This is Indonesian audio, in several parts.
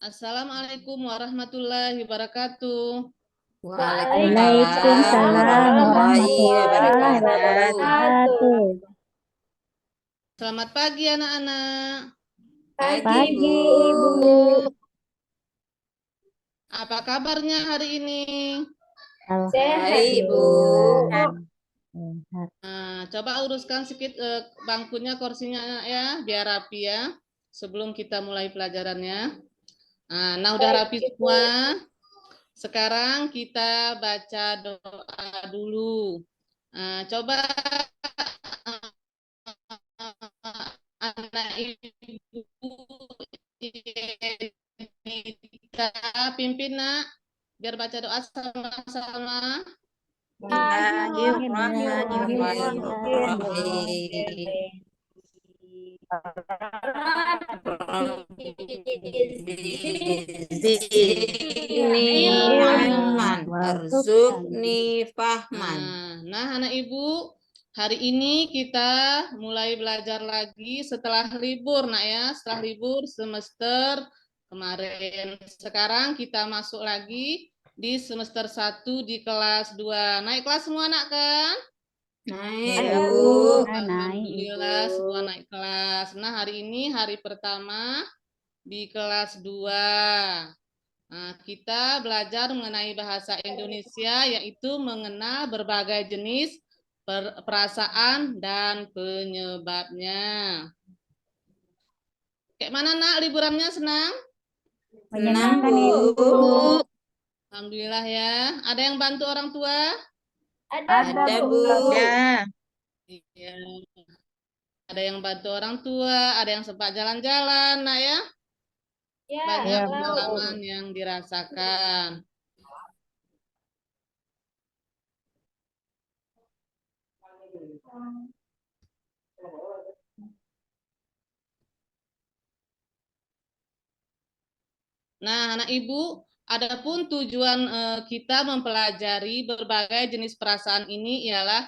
Assalamualaikum warahmatullahi wabarakatuh. Waalaikumsalam Waalaikumsalam warahmatullahi warahmatullahi wabarakatuh. wabarakatuh. Selamat pagi anak-anak. Pagi, Bu. Pagi, Ibu. Apa kabarnya hari ini? Baik, Bu. Alhamdulillah. Sehat. Nah, coba uruskan sedikit bangkunya, kursinya ya, biar rapi ya. Sebelum kita mulai pelajarannya. Nah, udah rapi semua. Sekarang kita baca doa dulu. Coba anak ibu kita pimpin nak, biar baca doa sama-sama. Bismillahirrahmanirrahim. Zidni ilman warzuqni fahman. Nah, anak ibu, hari ini kita mulai belajar lagi setelah libur, nak ya, setelah libur semester kemarin. Sekarang kita masuk lagi di semester 1 di kelas 2. Naik kelas semua anak kan? Naik, Ya, Bu. Bu. Alhamdulillah semua naik kelas. Nah, hari ini hari pertama di kelas 2. Nah, kita belajar mengenai bahasa Indonesia, yaitu mengenal berbagai jenis perasaan dan penyebabnya. Kayak mana nak liburannya, senang? Senang, Menyenangkan, Bu. Ibu. Alhamdulillah ya. Ada yang bantu orang tua? Ada, Bu. Iya. Ada yang bantu orang tua, ada yang sempat jalan-jalan, nak ya. Banyak Ya, Bu. pengalaman yang dirasakan. Nah, anak ibu, adapun tujuan kita mempelajari berbagai jenis perasaan ini ialah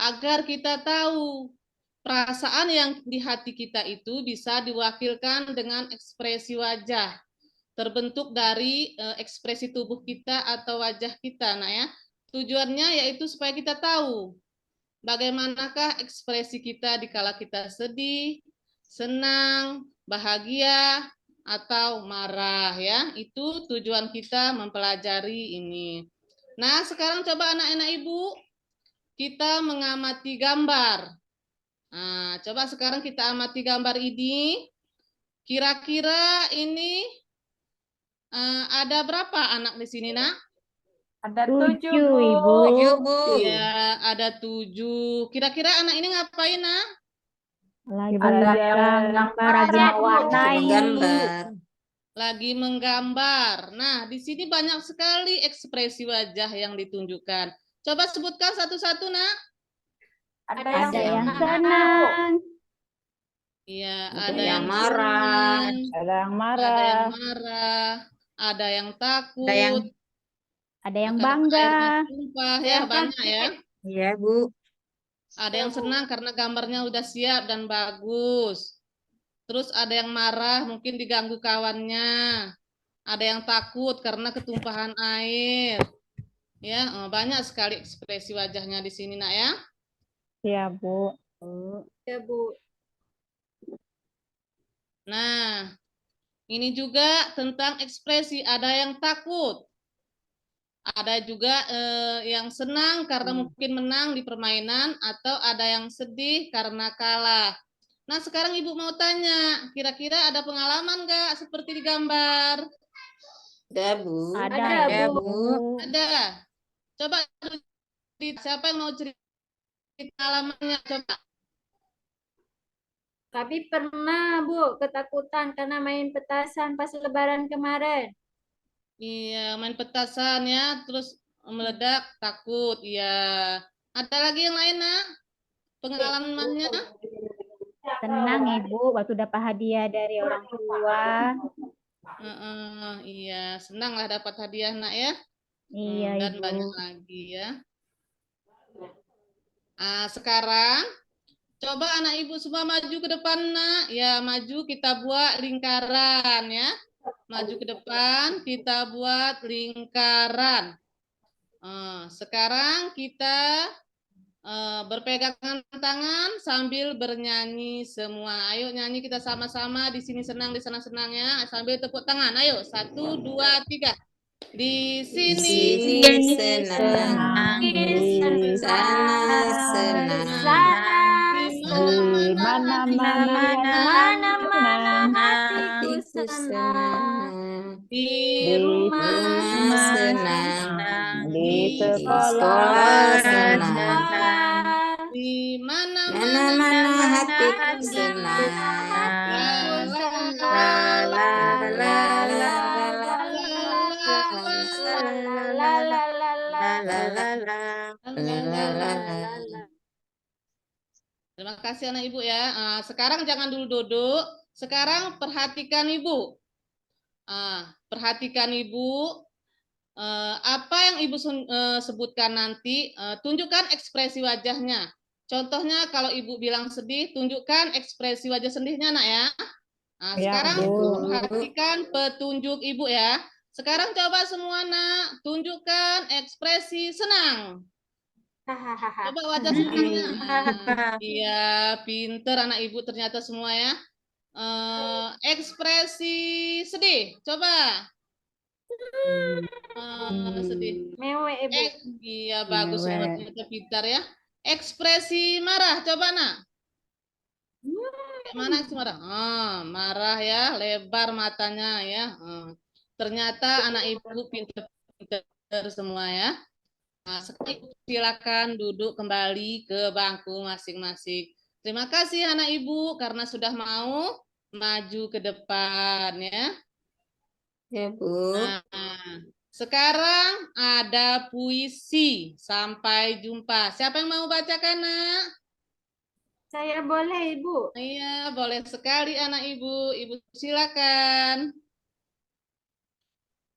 agar kita tahu perasaan yang di hati kita itu bisa diwakilkan dengan ekspresi wajah, terbentuk dari ekspresi tubuh kita atau wajah kita. Nah ya, tujuannya yaitu supaya kita tahu bagaimanakah ekspresi kita dikala kita sedih, senang, bahagia, atau marah ya. Itu tujuan kita mempelajari ini. Nah, sekarang coba anak-anak ibu kita mengamati gambar. Nah, coba sekarang kita amati gambar ini. Kira-kira ini ada berapa anak di sini, nak? Ada 7, Ibu. 7, Bu. Ya, ada 7. Kira-kira anak ini ngapain, nak? Lagi gambar, lagi mewarnai. Gambar. Lagi menggambar. Nah, di sini banyak sekali ekspresi wajah yang ditunjukkan. Coba sebutkan satu-satu, nak. Ada yang senang. Iya, Ada yang marah. senang, Ada yang ada yang marah. marah, ada yang takut, Ada yang kadang bangga. airnya tumpah, ya banyak ya. Iya, Bu. Ada yang senang karena gambarnya udah siap dan bagus. Terus ada yang marah, mungkin diganggu kawannya. Ada yang takut karena ketumpahan air. Ya, banyak sekali ekspresi wajahnya di sini, nak ya. Ya, Bu. Ya, Bu. Nah, ini juga tentang ekspresi. Ada yang takut, ada juga yang senang karena mungkin menang di permainan, atau ada yang sedih karena kalah. Nah, sekarang Ibu mau tanya, kira-kira ada pengalaman nggak seperti di gambar? Ada, Bu. Ada, Bu. Ada. Coba siapa yang mau cerita pengalamannya? Coba. Kami pernah, Bu, ketakutan karena main petasan pas Lebaran kemarin. Iya, main petasan ya, terus meledak, takut. Iya. Ada lagi yang lain, nak? Pengalamannya? Senang, Ibu, waktu dapat hadiah dari orang tua. Iya, senang lah dapat hadiah, nak ya. Iya, Dan Ibu. banyak lagi ya. Sekarang coba anak ibu semua maju ke depan, nak. Ya, maju kita buat lingkaran ya. maju ke depan, kita buat lingkaran. Sekarang kita berpegangan tangan sambil bernyanyi semua. Ayo nyanyi kita sama-sama. Di sini senang, di sana senang ya. Sambil tepuk tangan. Ayo, 1, 2, 3. Di sini senang, Di sana senang, di Mana-mana hatiku hatiku senang. senang, di rumah rumah senang, di di sekolah sekolah senang, di mana-mana mana-mana hatiku senang. Hatiku La, senang. La la la la la. Terima kasih anak ibu ya. Sekarang jangan dulu duduk. Sekarang perhatikan ibu. Perhatikan ibu. Apa yang ibu sebutkan nanti, tunjukkan ekspresi wajahnya. Contohnya kalau ibu bilang sedih, tunjukkan ekspresi wajah sedihnya nak ya. Ya, Sekarang Bu. perhatikan petunjuk ibu ya. Sekarang coba semua nak, tunjukkan ekspresi senang. Coba wajah senangnya. Iya, pinter anak ibu ternyata semua ya. Ekspresi sedih, coba. Sedih. Mewek, Ibu. Iya bagus semua Mewek. ternyata pintar ya. Ekspresi marah, coba nak. Kayak mana ekspresi marah? Marah ya, lebar matanya ya. Ternyata anak ibu pintar semua ya. Sekarang silakan duduk kembali ke bangku masing-masing. Terima kasih anak ibu karena sudah mau maju ke depan ya. Ya, Bu. Sekarang ada puisi. Sampai jumpa. Siapa yang mau bacakan, nak? Saya boleh, Ibu. Iya, boleh sekali anak ibu. Ibu silakan.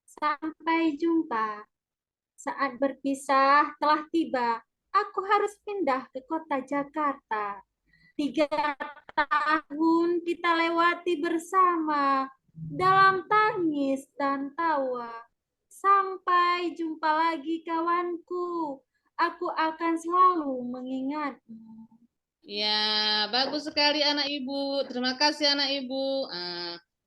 Sampai jumpa. Saat berpisah telah tiba. Aku harus pindah ke kota Jakarta. 3 tahun kita lewati bersama dalam tangis dan tawa. Sampai jumpa lagi kawanku. Aku akan selalu mengingatmu. Ya, bagus sekali anak ibu. Terima kasih anak ibu.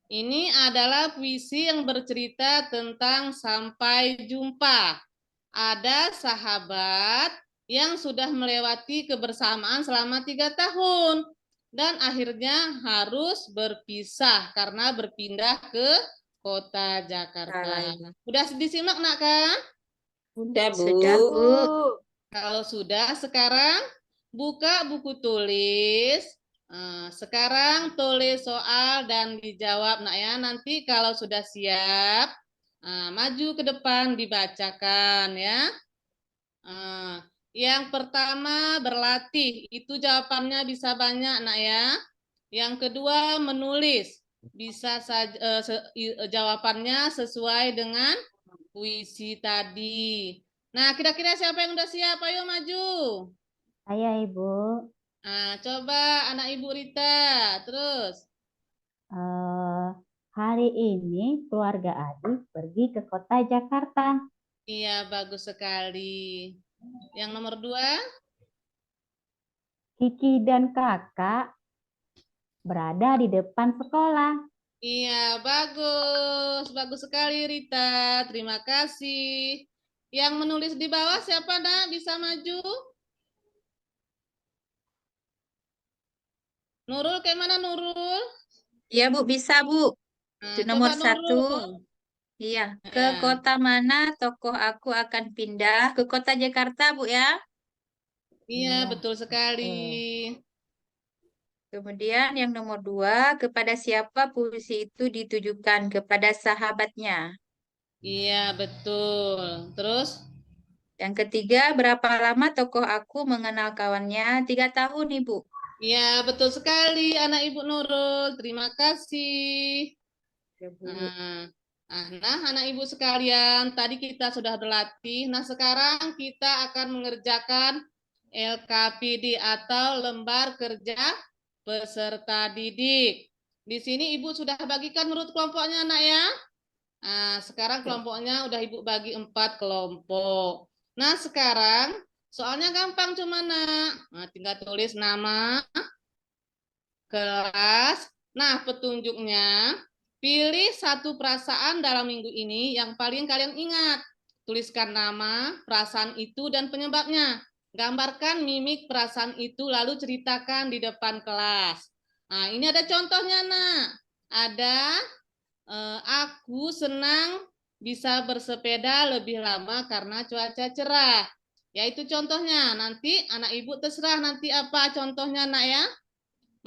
Ini adalah puisi yang bercerita tentang sampai jumpa. Ada sahabat yang sudah melewati kebersamaan selama 3 tahun. Dan akhirnya harus berpisah karena berpindah ke kota Jakarta. Udah disimak nak kan? Udah, Bu. Sudah, Bu. Kalau sudah, sekarang buka buku tulis. Sekarang tulis soal dan dijawab nak ya. Nanti kalau sudah siap, maju ke depan dibacakan ya. Yang pertama berlatih, itu jawabannya bisa banyak nak ya. Yang kedua menulis, bisa saja jawabannya sesuai dengan puisi tadi. Nah, kira-kira siapa yang udah siap? Ayo maju. Saya, Ibu. Coba anak Ibu Rita, terus. Hari ini keluarga Adi pergi ke kota Jakarta. Iya, bagus sekali. Yang nomor 2. Kiki dan kakak berada di depan sekolah. Iya, bagus. Bagus sekali Rita. Terima kasih. Yang menulis di bawah siapa, nak? Bisa maju? Nurul, kayak mana Nurul? Iya, Bu, bisa, Bu. Nomor Coba 1. Nurul. Iya, ke Ya. kota mana tokoh aku akan pindah? Ke kota Jakarta, Bu ya. Iya, betul sekali. Kemudian yang nomor 2, kepada siapa puisi itu ditujukan? Kepada sahabatnya. Iya, betul. Terus? Yang ketiga, berapa lama tokoh aku mengenal kawannya? 3 tahun, Ibu. Iya, betul sekali anak Ibu Nurul. Terima kasih. Ya, Bu. Nah, anak Ibu sekalian, tadi kita sudah berlatih. Nah, sekarang kita akan mengerjakan LKPD atau lembar kerja peserta didik. Di sini Ibu sudah bagikan menurut kelompoknya, Nak ya. Nah, sekarang kelompoknya udah Ibu bagi 4 kelompok. Nah, sekarang soalnya gampang cuma nak. Nah, tinggal tulis nama, kelas. Nah, petunjuknya, pilih satu perasaan dalam minggu ini yang paling kalian ingat. Tuliskan nama, perasaan itu, dan penyebabnya. Gambarkan mimik perasaan itu, lalu ceritakan di depan kelas. Nah, ini ada contohnya, nak. Ada, aku senang bisa bersepeda lebih lama karena cuaca cerah. Ya, itu contohnya. Nanti anak ibu terserah nanti apa contohnya, nak ya.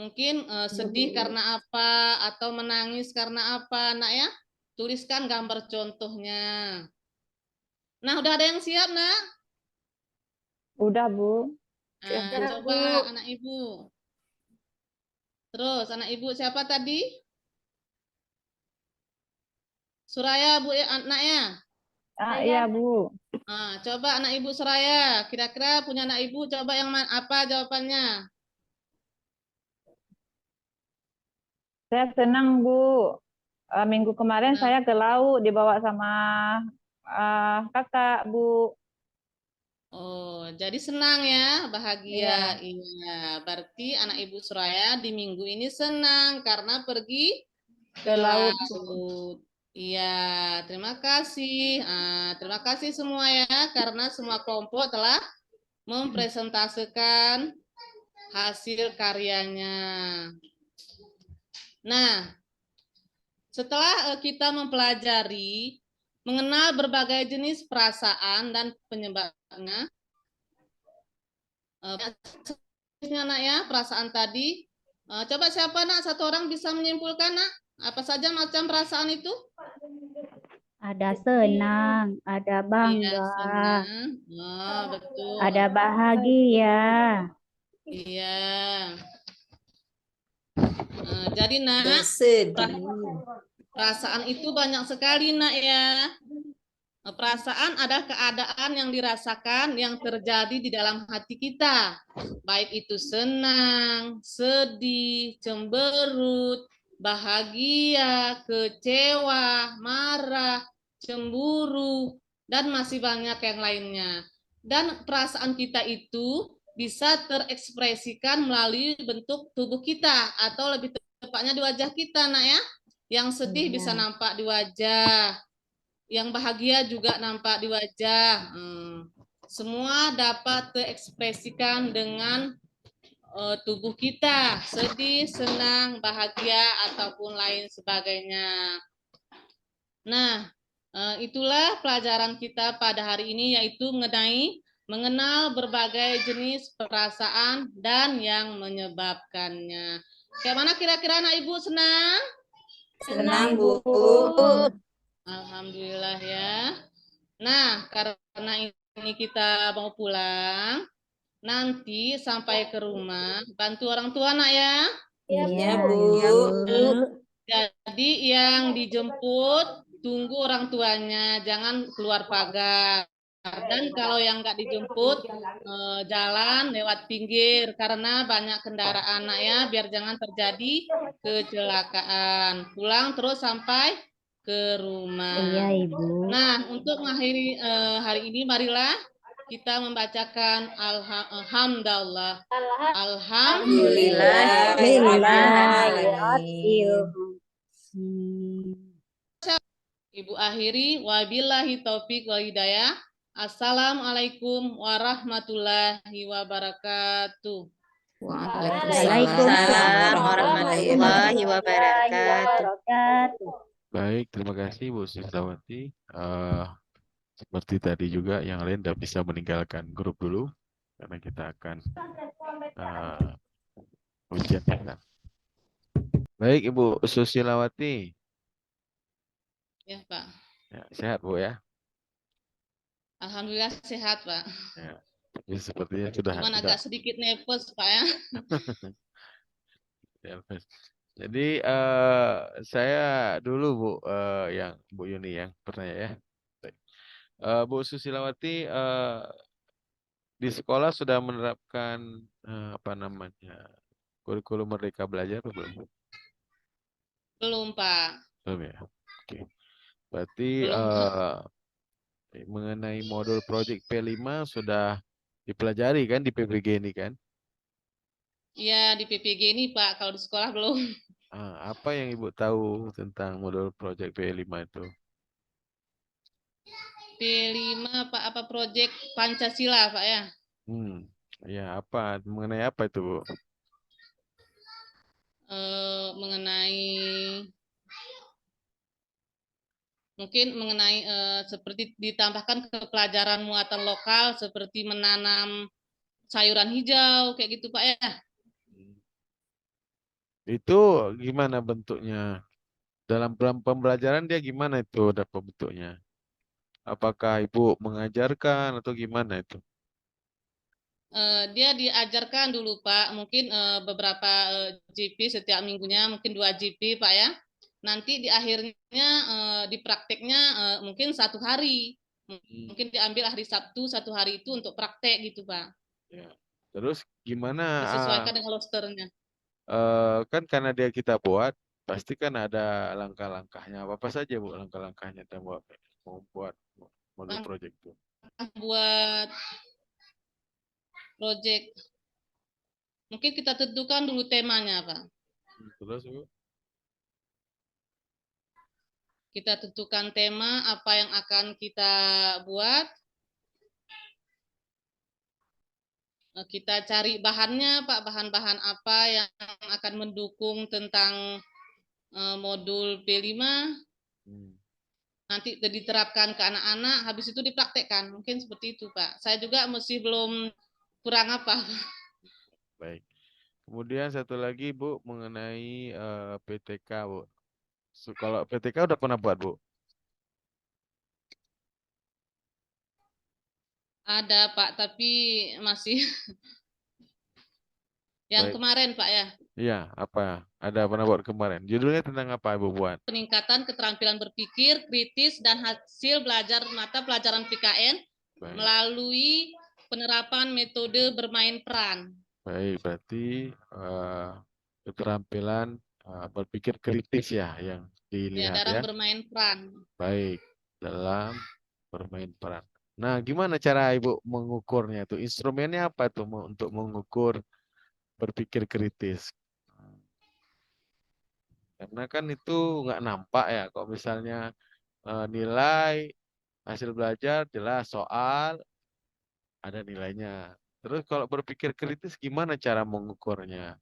Mungkin sedih karena apa atau menangis karena apa, nak ya. Tuliskan gambar contohnya. Nah, udah ada yang siap, nak? Udah, Bu. Nah, Udah, coba Bu. anak ibu. Terus anak ibu siapa tadi? Suraya, Bu ya, anak ya. Ah, Saya iya, Bu. Nah, coba anak ibu Suraya. Kira-kira punya anak ibu coba yang apa jawabannya? Saya senang, Bu. Minggu kemarin Nah, saya ke laut dibawa sama kakak, Bu. oh, jadi senang ya, bahagia. Iya, Iya, berarti anak ibu Suraya di minggu ini senang karena pergi ke ke laut, Bu. laut. Iya, terima kasih. Terima kasih semua ya, karena semua kelompok telah mempresentasikan hasil karyanya. Nah, setelah kita mempelajari mengenal berbagai jenis perasaan dan penyebabnya, nak ya, perasaan tadi. Coba siapa nak satu orang bisa menyimpulkan nak apa saja macam perasaan itu? Ada senang, ada Iya, bangga, senang. Oh, betul. ada bahagia. Iya. Jadi nak, perasaan itu banyak sekali nak ya. Perasaan adalah keadaan yang dirasakan yang terjadi di dalam hati kita. Baik itu senang, sedih, cemberut, bahagia, kecewa, marah, cemburu, dan masih banyak yang lainnya. Dan perasaan kita itu bisa terekspresikan melalui bentuk tubuh kita atau lebih tepatnya di wajah kita, nak ya. Yang sedih bisa Iya. nampak di wajah, yang bahagia juga nampak di wajah. Semua dapat terekspresikan dengan tubuh kita, sedih, senang, bahagia, ataupun lain sebagainya. Nah, itulah pelajaran kita pada hari ini, yaitu mengenal berbagai jenis perasaan dan yang menyebabkannya. Kayak mana kira-kira anak ibu senang? Senang, Bu. Bu. Alhamdulillah ya. Nah, karena ini kita mau pulang, nanti sampai ke rumah, bantu orang tua nak ya. Iya, Iya, Bu. Iya, Bu. Bu. Jadi yang dijemput, tunggu orang tuanya, jangan keluar pagar. Dan kalau yang nggak dijemput, jalan lewat pinggir, karena banyak kendaraan nak ya, biar jangan terjadi kecelakaan. Pulang terus sampai ke Iya, rumah. Ibu. Nah, untuk mengakhiri hari ini, marilah kita membacakan Alhamdulillah. Alhamdulillah. Alhamdulillahirrahmanirrahim. Ibu akhiri, wabillahi taufik wal hidayah. Assalamualaikum warahmatullahi wabarakatuh. Waalaikumsalam warahmatullahi wabarakatuh. Baik, terima kasih Bu Susilawati. Seperti tadi juga yang lain tidak bisa meninggalkan grup dulu karena kita akan ujian ya. Baik Ibu Susilawati. Ya Pak. Ya, sehat Bu ya. Alhamdulillah sehat Pak. Ya, tapi sepertinya sudah Cuman agak sedikit nervous Pak ya. Jadi saya dulu Bu yang Bu Yuni yang bertanya ya. Baik. Bu Susilawati di sekolah sudah menerapkan apa namanya kurikulum Merdeka Belajar atau belum? Belum Pak. Belum ya. Oke. Berarti Belum. mengenai modul project P5 sudah dipelajari kan di PPG ini kan? Ya, di PPG ini Pak, kalau di sekolah belum. Apa yang Ibu tahu tentang modul project P5 itu? P5 Pak, apa proyek Pancasila Pak ya? Ya apa? Mengenai apa itu, Bu? Mengenai mungkin mengenai seperti ditambahkan ke pelajaran muatan lokal seperti menanam sayuran hijau kayak gitu Pak ya. Itu gimana bentuknya? Dalam pembelajaran dia gimana itu dapat bentuknya? Apakah Ibu mengajarkan atau gimana itu? Dia diajarkan dulu Pak, mungkin beberapa GP setiap minggunya, mungkin 2 GP Pak ya. Nanti di akhirnya di prakteknya mungkin 1 hari, mungkin diambil hari Sabtu 1 hari itu untuk praktek gitu Pak. Ya. Terus gimana? Disesuaikan dengan rosternya. Kan karena dia kita buat, pasti kan ada langkah-langkahnya. Apa saja Bu langkah-langkahnya kita mau buat modul project itu? Buat project, mungkin kita tentukan dulu temanya Pak. Terus Bu? Kita tentukan tema apa yang akan kita buat. Kita cari bahannya, Pak, bahan-bahan apa yang akan mendukung tentang modul P5, nanti diterapkan ke anak-anak, habis itu dipraktekkan. Mungkin seperti itu, Pak. Saya juga masih belum kurang apa. Baik. Kemudian satu lagi Bu mengenai PTK Bu. Kalau PTK udah pernah buat Bu? Ada, Pak, tapi masih yang Baik. kemarin, Pak, ya. Iya, apa? Ada pernah buat kemarin. Judulnya tentang apa Ibu buat? Peningkatan keterampilan berpikir, kritis, dan hasil belajar mata pelajaran PKN Baik. melalui penerapan metode bermain peran. Baik, berarti keterampilan berpikir kritis ya yang Ya, dilihat dalam ya. bermain peran. Baik, dalam bermain peran. Nah, gimana cara Ibu mengukurnya itu? Instrumennya apa tuh untuk mengukur berpikir kritis? Karena kan itu nggak nampak ya. Kalau misalnya nilai hasil belajar jelas soal ada nilainya. Terus kalau berpikir kritis gimana cara mengukurnya?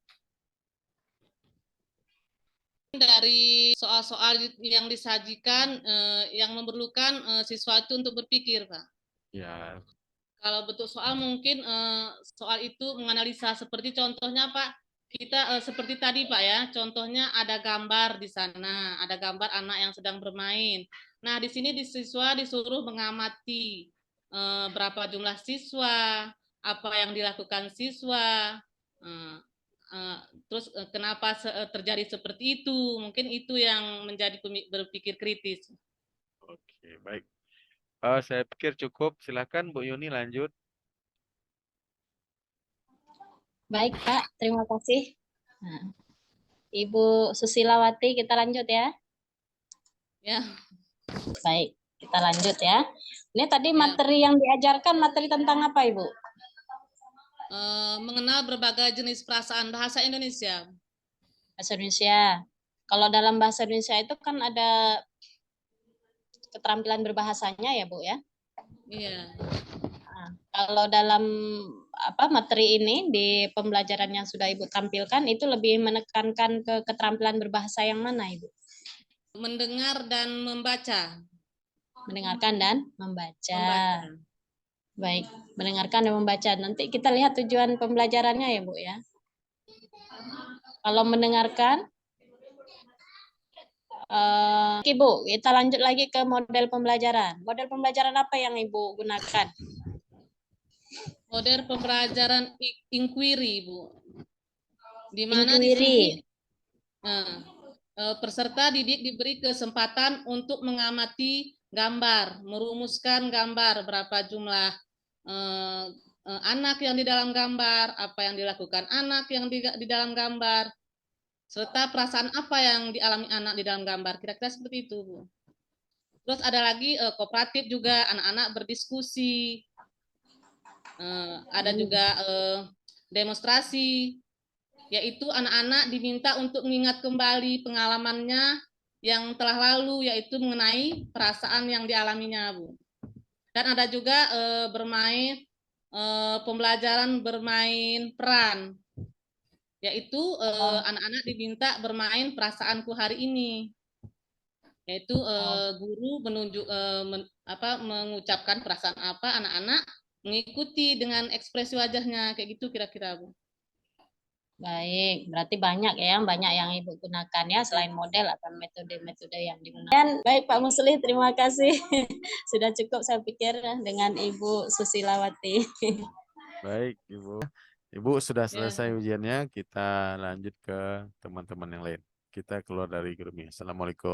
Dari soal-soal yang disajikan yang memerlukan siswa itu untuk berpikir, Pak. Ya, Kalau bentuk soal mungkin soal itu menganalisa seperti contohnya Pak, kita seperti tadi Pak ya, contohnya ada gambar di sana, ada gambar anak yang sedang bermain. Nah, di sini siswa disuruh mengamati berapa jumlah siswa, apa yang dilakukan siswa, eh, terus kenapa terjadi seperti itu. Mungkin itu yang menjadi berpikir kritis. oke, baik. Saya pikir cukup. Silakan Bu Yuni lanjut. Baik, Pak. Terima kasih. Nah, Ibu Susilawati, kita lanjut ya. Ya. Baik, kita lanjut ya. Ini tadi materi yang diajarkan, materi tentang apa, Ibu? Mengenal berbagai jenis perasaan bahasa Indonesia. Bahasa Indonesia. Kalau dalam bahasa Indonesia itu kan ada keterampilan berbahasanya ya, Bu ya? Iya. Nah, kalau dalam materi ini di pembelajaran yang sudah Ibu tampilkan itu lebih menekankan ke keterampilan berbahasa yang mana, Ibu? Mendengar dan membaca. Mendengarkan dan membaca. Baik, mendengarkan dan membaca. Nanti kita lihat tujuan pembelajarannya ya, Bu ya. Kalau mendengarkan, Ibu, kita lanjut lagi ke model pembelajaran. Model pembelajaran apa yang Ibu gunakan? Model pembelajaran inquiry, Bu. Di mana di sini peserta didik diberi kesempatan untuk mengamati gambar, merumuskan gambar berapa jumlah anak yang di dalam gambar, apa yang dilakukan anak yang di dalam gambar, serta perasaan apa yang dialami anak di dalam gambar. Kira-kira seperti itu, Bu. Terus ada lagi kooperatif juga, anak-anak berdiskusi. Ada juga demonstrasi, yaitu anak-anak diminta untuk mengingat kembali pengalamannya yang telah lalu, yaitu mengenai perasaan yang dialaminya, Bu. Dan ada juga bermain pembelajaran bermain peran, yaitu anak-anak diminta bermain perasaanku hari ini, yaitu guru menunjuk mengucapkan perasaan apa, anak-anak mengikuti dengan ekspresi wajahnya, kayak gitu kira-kira, Bu. Baik, berarti banyak yang Ibu gunakan ya selain model atau metode-metode yang digunakan. Dan baik Pak Musli, terima kasih. Sudah cukup saya pikir dengan Ibu Susilawati. Baik, Ibu. Ibu sudah Ya. selesai ujiannya, kita lanjut ke teman-teman yang lain. Kita keluar dari grupnya. Assalamualaikum.